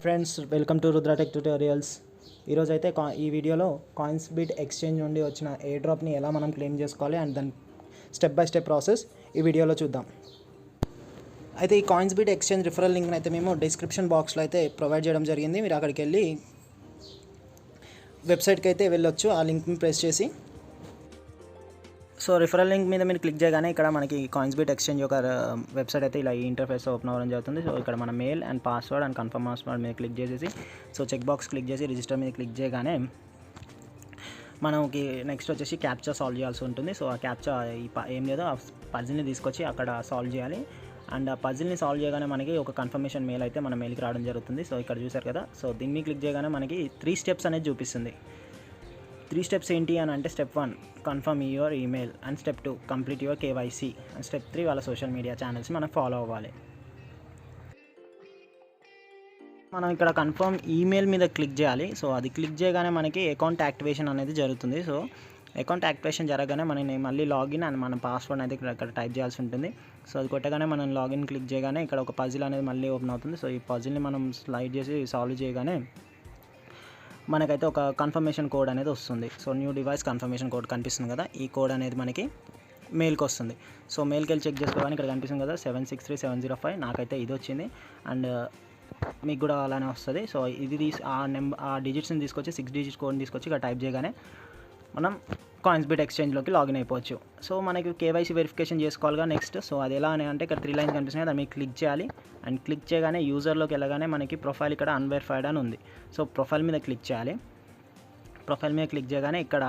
Friends, welcome to Rudratech tutorials. ఈరోజు అయితే ఈ వీడియోలో కాయిన్స్బిట్ ఎక్స్చేంజ్ నుండి వచ్చిన ఎయిర్ డ్రాప్ని ఎలా మనం క్లెయిమ్ చేసుకోవాలి అండ్ దాని స్టెప్ బై స్టెప్ ప్రాసెస్ ఈ వీడియోలో చూద్దాం. అయితే ఈ కాయిన్స్బిట్ ఎక్స్చేంజ్ రిఫరల్ లింక్ని అయితే మేము డిస్క్రిప్షన్ బాక్స్లో అయితే ప్రొవైడ్ చేయడం జరిగింది. మీరు అక్కడికి వెళ్ళి వెబ్సైట్కి అయితే వెళ్ళొచ్చు. ఆ లింక్ని ప్రెస్ చేసి సో రిఫరల్ లింక్ మీద మీరు క్లిక్ చేయగానే ఇక్కడ మనకి కాయిన్స్బిట్ ఎక్స్చేంజ్ యొక్క వెబ్సైట్ అయితే ఇలా ఈ ఇంటర్ఫేస్ ఓపెన్ అవ్వడం జరుగుతుంది. సో ఇక్కడ మన male and password and confirm password మీద క్లిక్ చేసేసి సో చెక్ బాక్స్ క్లిక్ చేసి రిజిస్టర్ మీద క్లిక్ చేయగానే మనకి నెక్స్ట్ వచ్చేసి క్యాప్చా సాల్వ్ చేయాల్సి ఉంటుంది. సో ఆ క్యాప్చా ఏం లేదో ఆ పజిల్ని తీసుకొచ్చి అక్కడ సాల్వ్ చేయాలి. అండ్ ఆ పజిల్ని సాల్వ్ చేయగానే మనకి ఒక కన్ఫర్మేషన్ మెయిల్ అయితే మన మెయిల్కి రావడం జరుగుతుంది. సో ఇక్కడ చూసారు కదా, సో దీన్ని క్లిక్ చేయగానే మనకి 3 స్టెప్స్ అనేది చూపిస్తుంది. 3 స్టెప్స్ ఏంటి అని అంటే, step 1 confirm your email, and step 2 complete your KYC, and step 3 వాళ్ళ సోషల్ మీడియా ఛానల్స్ మనం ఫాలో అవ్వాలి. మనం ఇక్కడ కన్ఫర్మ్ ఈమెయిల్ మీద క్లిక్ చేయాలి. సో అది క్లిక్ చేయగానే మనకి అకౌంట్ యాక్టివేషన్ అనేది జరుగుతుంది. సో అకౌంట్ యాక్టివేషన్ జరగగానే మనం మళ్ళీ లాగిన్ అండ్ మన పాస్వర్డ్ అనేది ఇక్కడ టైప్ చేయాల్సి ఉంటుంది. సో అది కొట్టగానే మనం లాగిన్ క్లిక్ చేయగానే ఇక్కడ ఒక పజిల్ అనేది మళ్ళీ ఓపెన్ అవుతుంది. సో ఈ పజిల్ని మనం స్లైడ్ చేసి సాల్వ్ చేయగానే మనకైతే ఒక కన్ఫర్మేషన్ కోడ్ అనేది వస్తుంది. So new device confirmation code కనిపిస్తుంది కదా, ఈ కోడ్ అనేది మనకి మెయిల్కి వస్తుంది. సో మెయిల్కి వెళ్ళి చెక్ చేసుకోగానే ఇక్కడ కనిపిస్తుంది కదా 763705, నాకైతే ఇది వచ్చింది. అండ్ మీకు కూడా అలానే వస్తుంది. సో ఇది ఆ డిజిట్స్ని తీసుకొచ్చి 6 డిజిట్ కోడ్ని తీసుకొచ్చి ఇక్కడ టైప్ చేయగానే మనం కాయిన్స్బిట్ ఎక్స్చేంజ్లోకి లాగిన్ అయిపోవచ్చు. సో మనకి కేవైసీ వెరిఫికేషన్ చేసుకోవాలిగా నెక్స్ట్. సో అది ఎలా అని అంటే, ఇక్కడ 3 లైన్స్ కనిపిస్తున్నాయి, దాన్ని క్లిక్ చేయాలి. అండ్ క్లిక్ చేయగానే యూజర్లోకి వెళ్ళగానే మనకి ప్రొఫైల్ ఇక్కడ అన్వెరిఫైడ్ అని ఉంది. సో ప్రొఫైల్ మీద క్లిక్ చేయాలి. ప్రొఫైల్ మీద క్లిక్ చేయగానే ఇక్కడ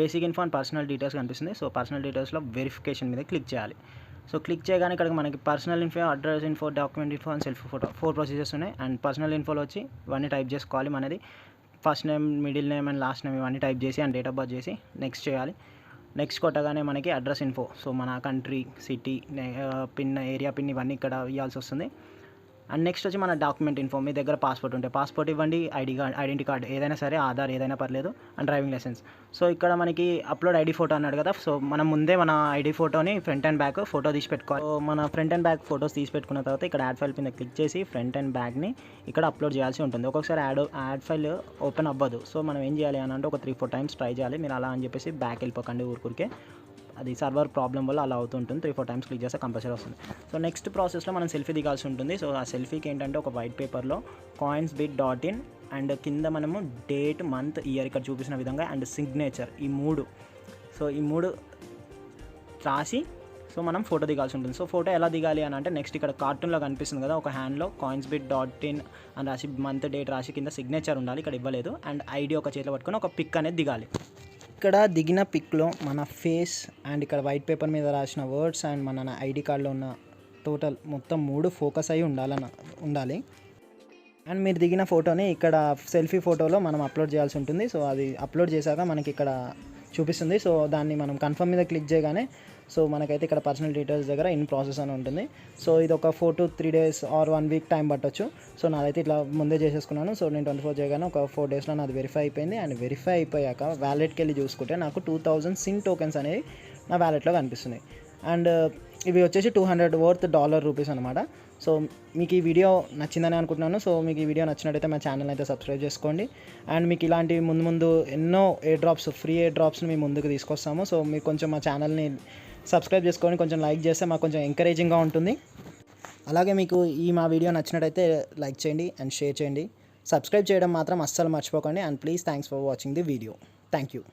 basic info and personal details కనిపిస్తుంది. సో పర్సనల్ డీటెయిల్స్లో వెరిఫికేషన్ మీద క్లిక్ చేయాలి. సో క్లిక్ చేయగానే ఇక్కడ మనకి personal info, address info, document info and self photo 4 procedures ఉన్నాయి. అండ్ పర్సనల్ ఇన్ఫోలో వచ్చి ఇవన్నీ టైప్ చేసుకోవాలి. మనది first name, middle name and last name ఇవన్నీ టైప్ చేసి అండ్ డేట్ ఆఫ్ బర్త్ చేసి నెక్స్ట్ చేయాలి. నెక్స్ట్ కొట్టగానే మనకి అడ్రస్ ఇన్ఫో, సో మన country, city, pin, area pin ఇవన్నీ ఇక్కడ ఇవ్వాల్సి వస్తుంది. అండ్ నెక్స్ట్ వచ్చి మన డాక్యుమెంట్ ఇన్ఫో, మీ దగ్గర పాస్పోర్ట్ ఉంటే పాస్పోర్ట్ ఇవ్వండి, ఐడెంటిటీ కార్డ్ ఏదైనా సరే, ఆధార్ ఏదైనా పర్లేదు, అండ్ డ్రైవింగ్ లైసెన్స్. సో ఇక్కడ మనకి అప్లోడ్ ఐడి ఫోటో అన్నాడు కదా, సో మనం ముందే మన ఐడి ఫోటోని ఫ్రంట్ అండ్ బ్యాక్ ఫోటో తీసి పెట్టుకోవాలి. సో మన ఫ్రంట్ అండ్ బ్యాక్ ఫోటోస్ తీసి పెట్టుకున్న తర్వాత ఇక్కడ యాడ్ ఫైల్ మీద క్లిక్ చేసి ఫ్రంట్ అండ్ బ్యాక్ని ఇక్కడ అప్లోడ్ చేయాల్సి ఉంటుంది. ఒక్కొక్కసారి యాడ్ ఫైల్ ఓపెన్ అవ్వదు. సో మనం ఏం చేయాలి అని అంటే, ఒక 3-4 టైమ్స్ ట్రై చేయాలి. మీరు అలా అని చెప్పేసి బ్యాక్ వెళ్ళిపోకండి ఊరికే, అది సర్వర్ ప్రాబ్లం వల్ల అలా అవుతుంటుంది. 3-4 టైమ్స్ క్లిక్ చేస్తే కంపల్సరీ వస్తుంది. సో నెక్స్ట్ ప్రాసెస్లో మనం సెల్ఫీ దిగాల్సి ఉంటుంది. సో ఆ సెల్ఫీకి ఏంటంటే, ఒక వైట్ పేపర్లో coinsbit.in అండ్ కింద మనము డేట్, మంత్, ఇయర్ ఇక్కడ చూపించిన విధంగా అండ్ సిగ్నేచర్ ఈ 3, సో ఈ 3 రాసి సో మనం ఫోటో దిగాల్సి ఉంటుంది. సో ఫోటో ఎలా దిగాలి అని అంటే, నెక్స్ట్ ఇక్కడ కార్టూన్లో కనిపిస్తుంది కదా, ఒక హ్యాండ్లో coinsbit.in అని రాసి మంత్, డేట్ రాసి కింద సిగ్నేచర్ ఉండాలి, ఇక్కడ ఇవ్వలేదు. అండ్ ఐడి ఒక చేతిలో పట్టుకొని ఒక పిక్ అనేది దిగాలి. ఇక్కడ దిగిన పిక్లో మన ఫేస్ అండ్ ఇక్కడ వైట్ పేపర్ మీద రాసిన వర్డ్స్ అండ్ మన ఐడి కార్డులో ఉన్న టోటల్ మొత్తం 3 ఫోకస్ అయ్యి ఉండాలి. అండ్ మీరు దిగిన ఫోటోని ఇక్కడ సెల్ఫీ ఫోటోలో మనం అప్లోడ్ చేయాల్సి ఉంటుంది. సో అది అప్లోడ్ చేశాక మనకి ఇక్కడ చూపిస్తుంది. సో దాన్ని మనం కన్ఫర్మ్ మీద క్లిక్ చేయగానే సో మనకైతే ఇక్కడ పర్సనల్ డీటెయిల్స్ దగ్గర ఇన్ ప్రాసెస్ అని ఉంటుంది. సో ఇది ఒక 4 to 3 days or 1 week time పట్టొచ్చు. సో నాదైతే ఇట్లా ముందే చేసేసుకున్నాను. సో నేను 24 చేయగానే ఒక 4 daysలో నాది వెరిఫై అయిపోయింది. అండ్ వెరిఫై అయిపోయాక వ్యాలెట్కి వెళ్ళి చూసుకుంటే నాకు 2000 సిన్ టోకెన్స్ అనేవి నా వ్యాలెట్లో కనిపిస్తున్నాయి. అండ్ ఇవి వచ్చేసి $200 worth రూపీస్ అనమాట. సో మీకు ఈ వీడియో నచ్చిందని అనుకుంటున్నాను. సో మీకు ఈ వీడియో నచ్చినట్టయితే మా ఛానల్ అయితే సబ్స్క్రైబ్ చేసుకోండి. అండ్ మీకు ఇలాంటి ముందు ఎన్నో ఫ్రీ ఎయిర్ డ్రాప్స్ని మేము ముందుకు తీసుకొస్తాము. సో మీకు కొంచెం మా ఛానల్ని సబ్స్క్రైబ్ చేసుకొని కొంచెం లైక్ చేస్తే మాకు కొంచెం ఎంకరేజింగ్గా ఉంటుంది. అలాగే మీకు మా వీడియో నచ్చినట్టయితే లైక్ చేయండి అండ్ షేర్ చేయండి. సబ్స్క్రైబ్ చేయడం మాత్రం అస్సలు మర్చిపోకండి. And please thanks for watching the video. Thank you.